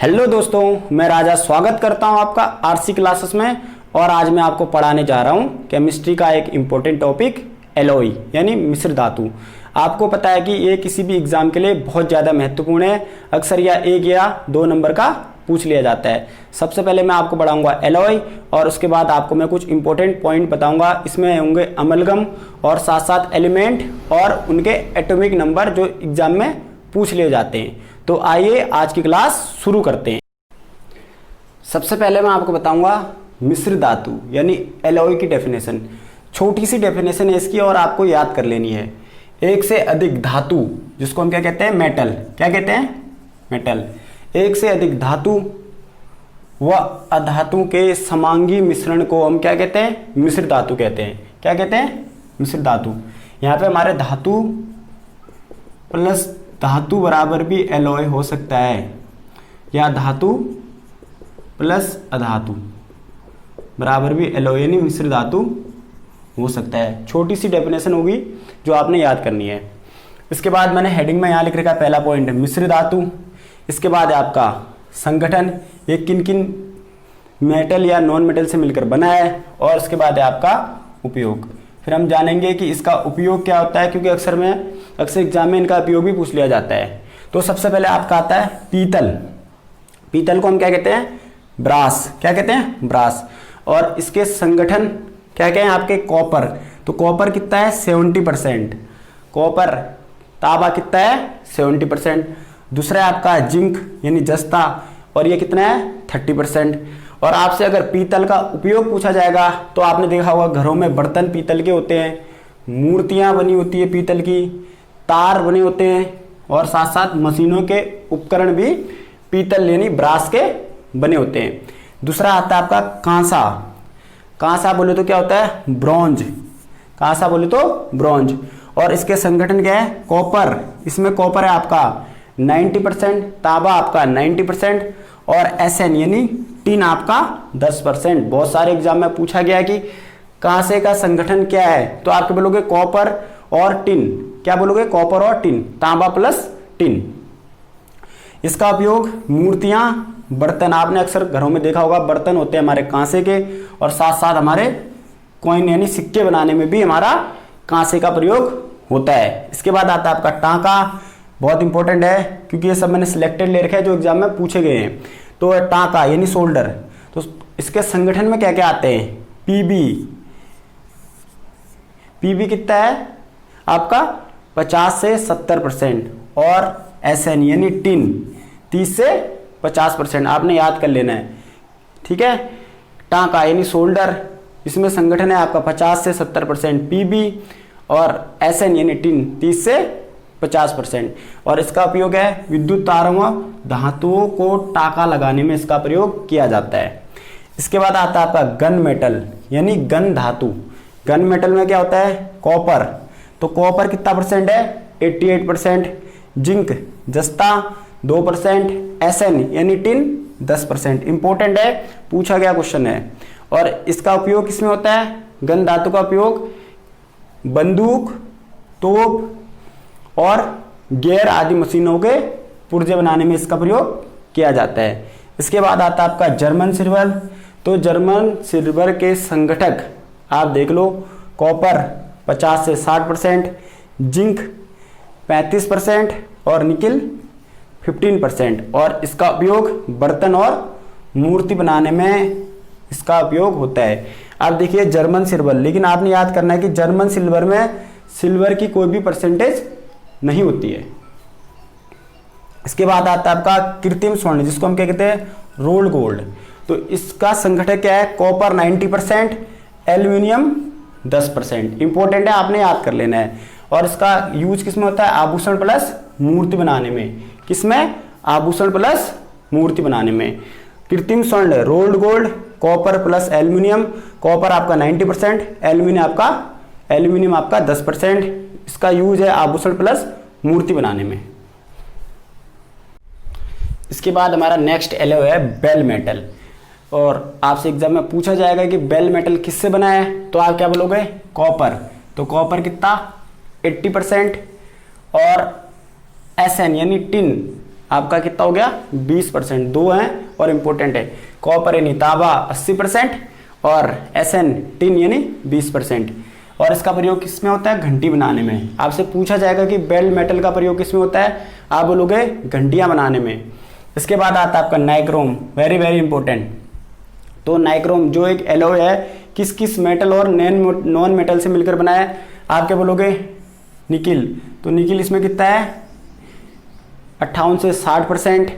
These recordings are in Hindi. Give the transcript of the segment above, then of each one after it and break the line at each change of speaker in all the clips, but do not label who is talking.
हेलो दोस्तों, मैं राजा स्वागत करता हूं आपका आरसी क्लासेस में। और आज मैं आपको पढ़ाने जा रहा हूं केमिस्ट्री का एक इम्पोर्टेंट टॉपिक एलॉय यानी मिश्र धातु। आपको पता है कि ये किसी भी एग्जाम के लिए बहुत ज़्यादा महत्वपूर्ण है। अक्सर यह 1 या 2 नंबर का पूछ लिया जाता है। सबसे पहले मैं आपको पढ़ाऊंगा एलॉय और उसके बाद आपको मैं कुछ इंपॉर्टेंट पॉइंट बताऊंगा। इसमें होंगे अमलगम और साथ साथ एलिमेंट और उनके एटॉमिक नंबर जो एग्जाम में पूछ लिए जाते हैं। तो आइए आज की क्लास शुरू करते हैं। सबसे पहले मैं आपको बताऊंगा मिश्र धातु यानी एलॉय की डेफिनेशन। छोटी सी डेफिनेशन है इसकी और आपको याद कर लेनी है। एक से अधिक धातु जिसको हम क्या कहते हैं, मेटल। क्या कहते हैं? मेटल। एक से अधिक धातु व अधातु के समांगी मिश्रण को हम क्या कहते हैं? मिश्र धातु कहते हैं। क्या कहते हैं? मिश्र धातु। यहाँ पे हमारे धातु प्लस धातु बराबर भी एलॉय हो सकता है या धातु प्लस अधातु बराबर भी एलॉय यानी मिश्र धातु हो सकता है। छोटी सी डेफिनेशन होगी जो आपने याद करनी है। इसके बाद मैंने हेडिंग में यहाँ लिख रखा है पहला पॉइंट मिश्र धातु। इसके बाद आपका संगठन, ये किन किन मेटल या नॉन मेटल से मिलकर बना है, और इसके बाद है आपका उपयोग। फिर हम जानेंगे कि इसका उपयोग क्या होता है, क्योंकि अक्सर एग्जाम में इनका उपयोग भी पूछ लिया जाता है। तो सबसे पहले आपका आता है पीतल। पीतल को हम क्या कहते हैं? ब्रास। क्या कहते हैं? ब्रास। और इसके संगठन क्या कहें आपके? कॉपर। तो कॉपर कितना है? 70%। कॉपर तांबा कितना है? 70%। दूसरा है आपका जिंक यानी जस्ता, और ये कितना है? 30%। और आपसे अगर पीतल का उपयोग पूछा जाएगा तो आपने देखा होगा घरों में बर्तन पीतल के होते हैं, मूर्तियां बनी होती है पीतल की, तार बने होते हैं, और साथ साथ मशीनों के उपकरण भी पीतल यानी ब्रास के बने होते हैं। दूसरा आता है आपका कांसा। कांसा बोले तो क्या होता है? ब्रॉन्ज। कांसा बोले तो ब्रॉन्ज। और इसके संगठन क्या है? कॉपर। इसमें कॉपर है आपका 90%, तांबा आपका 90%, और एसएन यानी टिन आपका 10%। बहुत सारे एग्जाम में पूछा गया कि कांसे का संगठन क्या है, तो आपके बोलोगे कॉपर और टिन। क्या बोलोगे? कॉपर और टिन, तांबा प्लस टिन। इसका उपयोग मूर्तियां, बर्तन, आपने अक्सर घरों में देखा होगा बर्तन होते हैं हमारे कांसे के, और साथ साथ हमारे कॉइन यानी सिक्के बनाने में भी हमारा कांसे का प्रयोग होता है। इसके बाद आता है आपका टांका। बहुत इंपॉर्टेंट है क्योंकि ये सब मैंने सिलेक्टेड ले रखे हैं जो एग्जाम में पूछे गए हैं। तो टांका यानी शोल्डर। तो इसके संगठन में क्या क्या आते हैं? पीबी। पीबी कितना है आपका? 50 से 70%। और एसएन यानी टिन 30 से 50%। आपने याद कर लेना है, ठीक है। टांका यानी शोल्डर, इसमें संगठन है आपका 50 से 70% पीबी, और एसएन यानी टिन 30 से 50%। और इसका उपयोग है विद्युत तारों व धातुओं को टांका लगाने में इसका प्रयोग किया जाता है। इसके बाद आता है आपका गन मेटल यानी गन धातु। गन मेटल में क्या होता है? कॉपर। तो कॉपर कितना परसेंट है? 88%। जिंक जस्ता 2%। एसएन यानी टिन 10%। इंपॉर्टेंट है, पूछा गया क्वेश्चन है। और इसका उपयोग किसमें होता है? गन धातु का उपयोग बंदूक, तोप और गियर आदि मशीनों के पुर्जे बनाने में इसका प्रयोग किया जाता है। इसके बाद आता है आपका जर्मन सिल्वर। तो जर्मन सिल्वर के संगठक आप देख लो, कॉपर 50 से 60%, जिंक 35% और निकिल 15%। और इसका उपयोग बर्तन और मूर्ति बनाने में इसका उपयोग होता है। आप देखिए जर्मन सिल्वर, लेकिन आपने याद करना है कि जर्मन सिल्वर में सिल्वर की कोई भी परसेंटेज नहीं होती है। इसके बाद आता है आपका कृत्रिम स्वर्ण जिसको हम क्या कहते हैं? Rolled gold. तो इसका संगठक क्या है? Copper 90%, aluminium 10%। इंपॉर्टेंट है, आपने याद कर लेना है। और इसका यूज किसमें होता है? आभूषण प्लस मूर्ति बनाने में। किसमें? आभूषण प्लस मूर्ति बनाने में। कृत्रिम स्वर्ण rolled gold, copper plus aluminium. Copper आपका 90%, एल्यूमिनियम आपका 10%। इसका यूज है आभूषण प्लस मूर्ति बनाने में। इसके बाद हमारा नेक्स्ट एलॉय है बेल मेटल। और आपसे एग्जाम में पूछा जाएगा कि बेल मेटल किससे बना है, तो आप क्या बोलोगे? कॉपर। तो कॉपर कितना? 80%। और एसएन यानी टिन आपका कितना हो गया 20%, दो हैं और इंपॉर्टेंट है। कॉपर यानी तांबा 80% और SN टिन यानी 20%। और इसका प्रयोग किस में होता है? घंटी बनाने में। आपसे पूछा जाएगा कि बेल मेटल का प्रयोग किस में होता है, आप बोलोगे घंटियां बनाने में। इसके बाद आता है आपका नाइक्रोम, वेरी वेरी इंपॉर्टेंट। तो नाइक्रोम जो एक एलॉय है, किस किस मेटल और नॉन मेटल से मिलकर बना है? आप क्या बोलोगे? निकिल। तो निकिल इसमें कितना है? 58 से 60%।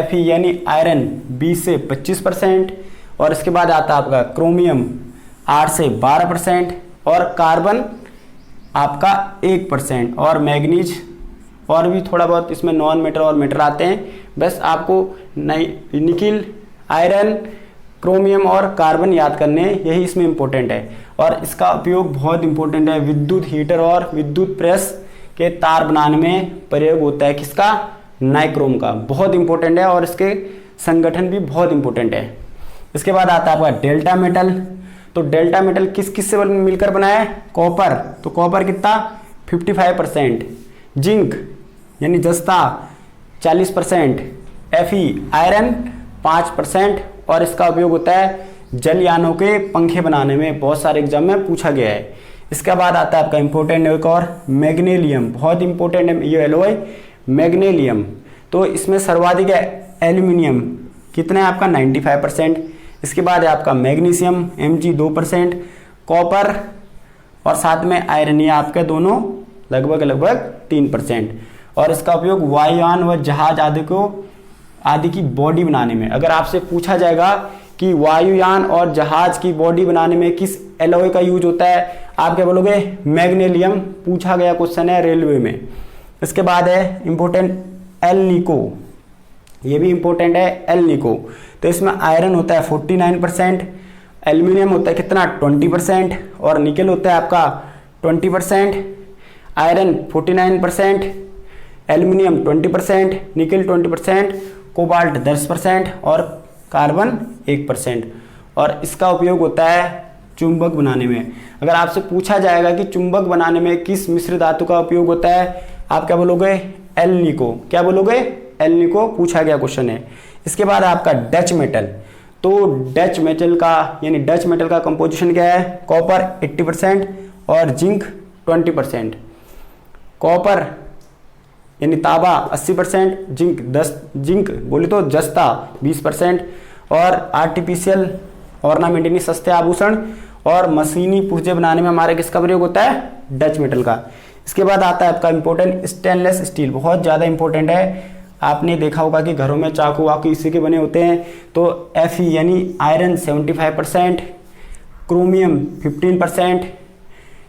Fe यानी आयरन 20 से 25%। और इसके बाद आता है आपका क्रोमियम 8 से 12% और कार्बन आपका 1% और मैग्नीज और भी थोड़ा बहुत इसमें नॉन मेटल और मेटल आते हैं। बस आपको निकिल, आयरन, क्रोमियम और कार्बन याद करने हैं, यही इसमें इंपॉर्टेंट है। और इसका उपयोग बहुत इंपॉर्टेंट है, विद्युत हीटर और विद्युत प्रेस के तार बनाने में प्रयोग होता है। किसका? नाइक्रोम का। बहुत इंपॉर्टेंट है और इसके संगठन भी बहुत इंपॉर्टेंट है। इसके बाद आता है आपका डेल्टा मेटल। तो डेल्टा मेटल किस किस से मिलकर बना है? कॉपर। तो कॉपर कितना? 55%। जिंक यानी जस्ता 40%। Fe आयरन 5% और इसका उपयोग होता है जलयानों के पंखे बनाने में, बहुत सारे एग्जाम में पूछा गया है। इसके बाद आता है आपका इंपॉर्टेंट एक और मैग्नीशियम, बहुत इंपॉर्टेंट है ये एलॉय मैग्नीशियम। तो इसमें सर्वाधिक है एल्यूमिनियम, कितना है आपका? 95%। इसके बाद है आपका मैग्नीशियम Mg 2%, कॉपर और साथ में आयरन, ये आपके दोनों लगभग 3%। और इसका उपयोग वायुयान व जहाज आदि की बॉडी बनाने में। अगर आपसे पूछा जाएगा कि वायुयान और जहाज की बॉडी बनाने में किस एलॉय का यूज होता है, आप क्या बोलोगे? मैग्नीशियम। पूछा गया क्वेश्चन है रेलवे में। इसके बाद है इंपॉर्टेंट एल निको, ये भी इंपॉर्टेंट है एल निको। तो इसमें आयरन होता है 49%, एल्यूमिनियम होता है कितना? 20% और निकल होता है आपका 20%, आयरन 49%, एल्यूमिनियम 20%, निकल 20%, कोबाल्ट 10% और कार्बन 1%। और इसका उपयोग होता है चुंबक बनाने में। अगर आपसे पूछा जाएगा कि चुंबक बनाने में किस मिश्र धातु का उपयोग होता है, आप क्या बोलोगे? एल निको। क्या बोलोगे? एल निको, पूछा गया क्वेश्चन है। इसके बाद आपका डच मेटल। तो डच मेटल का कंपोजिशन क्या है? कॉपर 80% और जिंक 20%। कॉपर यानी तांबा 80%, जिंक बोले तो जस्ता 20% और आर्टिफिशियल ऑर्नामेंट यानी सस्ते आभूषण और मशीनी पुर्जे बनाने में हमारे किसका प्रयोग होता है? डच मेटल का। इसके बाद आता है आपका इंपॉर्टेंट स्टेनलेस स्टील, बहुत ज़्यादा इंपॉर्टेंट है। आपने देखा होगा कि घरों में चाकू वाकू इसी के बने होते हैं। तो Fe यानी आयरन 75%, क्रोमियम 15%,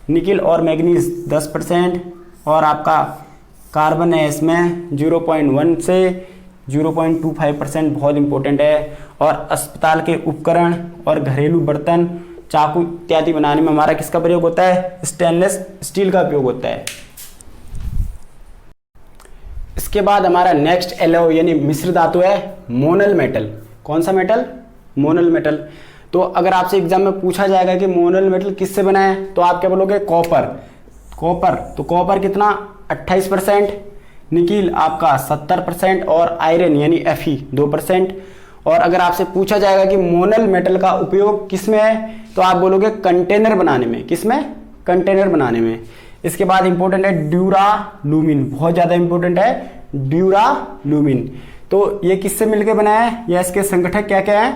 निकिल और मैग्नीज 10% और आपका कार्बन है इसमें 0.1 से 0.25%, बहुत इंपॉर्टेंट है। और अस्पताल के उपकरण और घरेलू बर्तन, चाकू इत्यादि बनाने में हमारा किसका प्रयोग होता है? स्टेनलेस स्टील का उपयोग होता है। इसके बाद हमारा नेक्स्ट एलॉय यानी मिश्र धातु है मोनल मेटल। कौन सा मेटल? मोनल मेटल। तो अगर आपसे एग्जाम में पूछा जाएगा कि मोनल मेटल किससे बना है, तो आप क्या बोलोगे? कॉपर। तो कॉपर कितना? 28%, निकिल आपका 70% और आयरन यानी Fe 2%। और अगर आपसे पूछा जाएगा कि मोनल मेटल का उपयोग किस में है, तो आप बोलोगे कंटेनर बनाने में। किस में? कंटेनर बनाने में। इसके बाद इंपॉर्टेंट है ड्यूरालुमिन, बहुत ज़्यादा इंपॉर्टेंट है ड्यूरालुमिन। तो ये किससे मिलकर बना है या इसके संगठक क्या क्या है?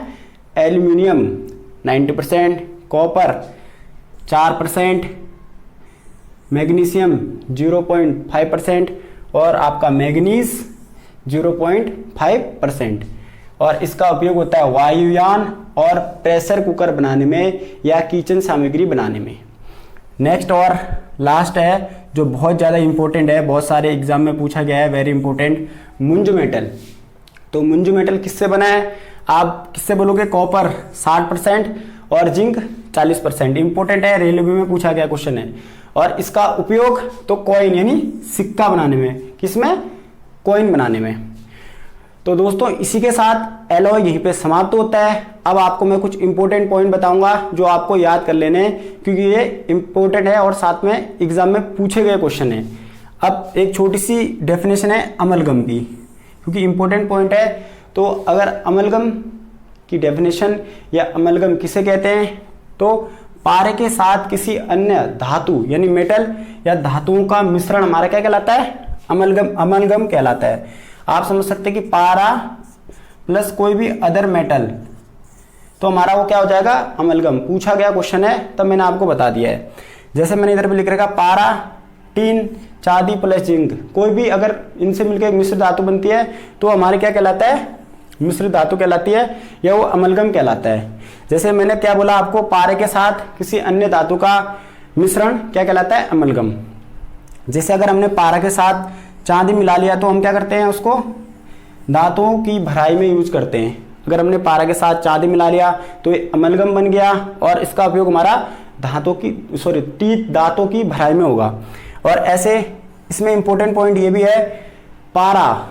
एल्यूमिनियम 90%, कॉपर 4%, मैग्नीशियम 0.5% और आपका मैग्नीज 0.5%। और इसका उपयोग होता है वायुयान और प्रेशर कुकर बनाने में या किचन सामग्री बनाने में। नेक्स्ट और लास्ट है जो बहुत ज़्यादा इंपॉर्टेंट है, बहुत सारे एग्जाम में पूछा गया है, वेरी इंपॉर्टेंट, मुंज मेटल। तो मुंज मेटल किससे बना है? आप किससे बोलोगे? कॉपर 60% और जिंक 40%। इंपॉर्टेंट है, रेलवे में पूछा गया क्वेश्चन है। और इसका उपयोग तो कॉइन यानी सिक्का बनाने में। किसमें? कॉइन बनाने में। तो दोस्तों इसी के साथ एलॉय यहीं पे समाप्त होता है। अब आपको मैं कुछ इंपॉर्टेंट पॉइंट बताऊंगा जो आपको याद कर लेने हैं, क्योंकि ये इंपॉर्टेंट है और साथ में एग्जाम में पूछे गए क्वेश्चन है। अब एक छोटी सी डेफिनेशन है अमलगम की। क्योंकि इंपॉर्टेंट पॉइंट है। तो अगर अमलगम की डेफिनेशन या अमलगम किसे कहते हैं, तो पारे के साथ किसी अन्य धातु यानी मेटल या धातुओं का मिश्रण हमारा क्या कहलाता है, अमलगम कहलाता है। आप समझ सकते हैं कि पारा प्लस कोई भी अदर मेटल, तो हमारा वो क्या हो जाएगा, अमलगम। पूछा गया क्वेश्चन है तब मैंने आपको बता दिया है। जैसे मैंने इधर पे लिख रखा पारा, टीन, चांदी प्लस जिंक, कोई भी अगर इनसे मिलकर एक मिश्र धातु बनती है तो हमारे क्या कहलाता है, मिश्र धातु कहलाती है, या वो अमलगम कहलाता है। जैसे मैंने क्या बोला आपको, पारे के साथ किसी अन्य धातु का मिश्रण क्या कहलाता है, अमलगम। जैसे अगर हमने पारा के साथ चांदी मिला लिया तो हम क्या करते हैं, उसको धातुओं की भराई में यूज करते हैं। अगर हमने पारा के साथ चांदी मिला लिया तो ये अमलगम बन गया, और इसका उपयोग हमारा धातों की भराई में होगा। और ऐसे इसमें इंपॉर्टेंट पॉइंट ये भी है, पारा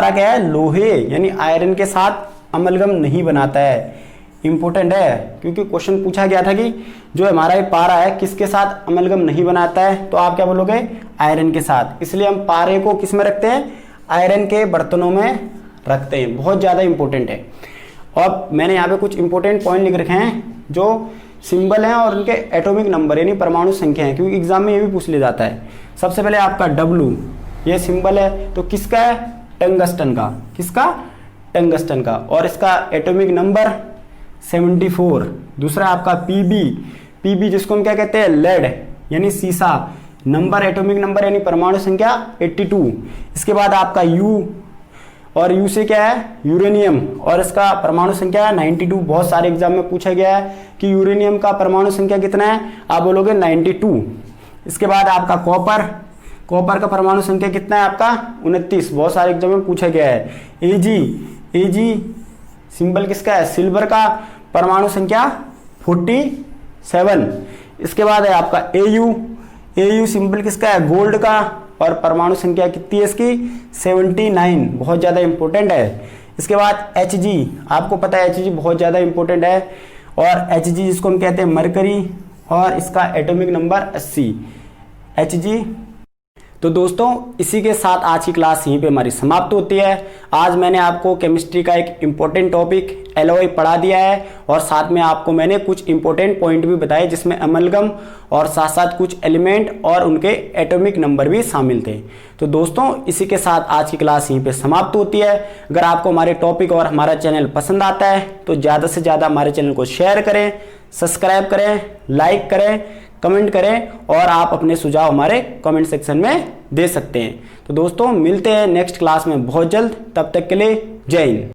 क्या है, लोहे यानी आयरन के साथ अमलगम नहीं बनाता है। इंपॉर्टेंट है क्योंकि क्वेश्चन पूछा गया था कि जो हमारा ये पारा है किसके साथ अमलगम नहीं बनाता है, तो आप क्या बोलोगे, आयरन के साथ। इसलिए हम पारे को किस में रखते हैं, आयरन के बर्तनों में रखते हैं। बहुत ज़्यादा इंपॉर्टेंट है। और मैंने यहाँ पे कुछ इंपॉर्टेंट पॉइंट लिख रखे हैं जो सिंबल हैं और उनके एटॉमिक नंबर यानी परमाणु संख्या है, क्योंकि एग्जाम में ये भी पूछ लिया जाता है। सबसे पहले आपका W, ये सिंबल है तो किसका है, टंगस्टन का। किसका, टंगस्टन का। और इसका एटॉमिक नंबर 74। दूसरा आपका PB जिसको हम क्या कहते हैं, लेड यानी सीसा। नंबर, एटॉमिक नंबर यानी परमाणु संख्या 82। इसके बाद आपका U, और U से क्या है, यूरेनियम, और इसका परमाणु संख्या 92। बहुत सारे एग्जाम में पूछा गया है कि यूरेनियम का परमाणु संख्या कितना है, आप बोलोगे 92। इसके बाद आपका कॉपर का परमाणु संख्या कितना है आपका, 29। बहुत सारे एग्जाम में पूछा गया है। Ag सिंबल किसका है, सिल्वर का, परमाणु संख्या 47। इसके बाद है आपका Au सिंबल किसका है, गोल्ड का, और परमाणु संख्या कितनी है इसकी, 79। बहुत ज़्यादा इंपॉर्टेंट है। इसके बाद Hg, आपको पता है Hg बहुत ज़्यादा इंपॉर्टेंट है। और Hg जिसको हम कहते हैं मरकरी, और इसका एटॉमिक नंबर 80 Hg। तो दोस्तों इसी के साथ आज की क्लास यहीं पे हमारी समाप्त होती है। आज मैंने आपको केमिस्ट्री का एक इम्पोर्टेंट टॉपिक एलॉय पढ़ा दिया है, और साथ में आपको मैंने कुछ इंपॉर्टेंट पॉइंट भी बताए जिसमें अमलगम और साथ साथ कुछ एलिमेंट और उनके एटॉमिक नंबर भी शामिल थे। तो दोस्तों इसी के साथ आज की क्लास यहीं पे समाप्त होती है। अगर आपको हमारे टॉपिक और हमारा चैनल पसंद आता है तो ज़्यादा से ज़्यादा हमारे चैनल को शेयर करें, सब्सक्राइब करें, लाइक करें, कमेंट करें, और आप अपने सुझाव हमारे कमेंट सेक्शन में दे सकते हैं। तो दोस्तों मिलते हैं नेक्स्ट क्लास में बहुत जल्द। तब तक के लिए जय हिंद।